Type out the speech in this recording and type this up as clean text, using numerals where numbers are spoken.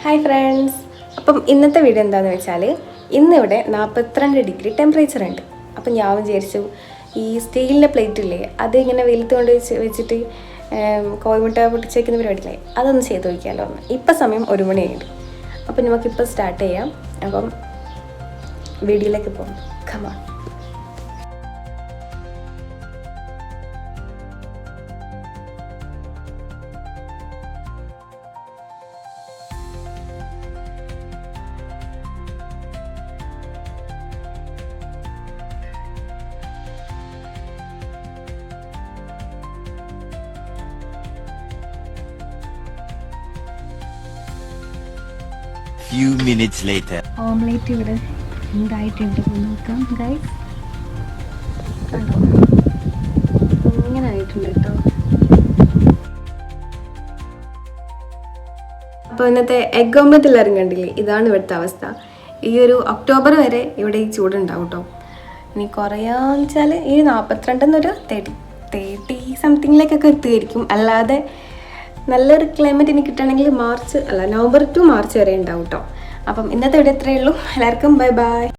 Hi friends, അപ്പം ഇന്നത്തെ video എന്താണെന്ന് വെച്ചാൽ ഇന്നിവിടെ 42 ഡിഗ്രി ടെമ്പറേച്ചർ ഉണ്ട്. അപ്പം ഞാൻ വിചാരിച്ചു ഈ സ്റ്റീലിൻ്റെ പ്ലേറ്റ് ഇല്ലേ, അത് ഇങ്ങനെ വെയിലത്ത് കൊണ്ട് വെച്ചിട്ട് കോഴിമുട്ട പൊട്ടിച്ചേക്കുന്ന പരിപാടിയില്ലേ, അതൊന്ന് ചെയ്ത് നോക്കിയാലോ എന്ന്. ഇപ്പം സമയം 1 മണിയായിട്ട്. അപ്പം നമുക്കിപ്പോൾ സ്റ്റാർട്ട് ചെയ്യാം. അപ്പം വീഡിയോയിലേക്ക് പോകാം. കമാ. Few minutes later. ഓംലേറ്റ് ഇവിടെ എന്തായിട്ടുണ്ട് നോക്കാം ഗൈസ്. ഇങ്ങനെ ആയിട്ടുണ്ട് കേട്ടോ. അപ്പോൾ ഇന്നത്തെ എഗ് ഓംലെറ്റ് എല്ലാവരും കണ്ടില്ലേ, ഇതാണ് ഇവിടുത്തെ അവസ്ഥ. ഈ ഒരു ഒക്ടോബർ വരെ ഇവിടെ ഈ ചൂടുണ്ടാവും കേട്ടോ. ഇനി കുറയാന്ന് വെച്ചാൽ ഈ 42 30 സംതിങ്ങിലേക്കൊക്കെ എത്തുമായിരിക്കും. അല്ലാതെ നല്ലൊരു ക്ലൈമറ്റ് ഇനി കിട്ടുകയാണെങ്കിൽ നവംബർ ടു മാർച്ച് വരെ ഉണ്ടാവും കേട്ടോ. അപ്പം ഇന്നത്തെ വീഡിയോ ഇത്രയേ ഉള്ളൂ. എല്ലാവർക്കും ബൈ ബൈ.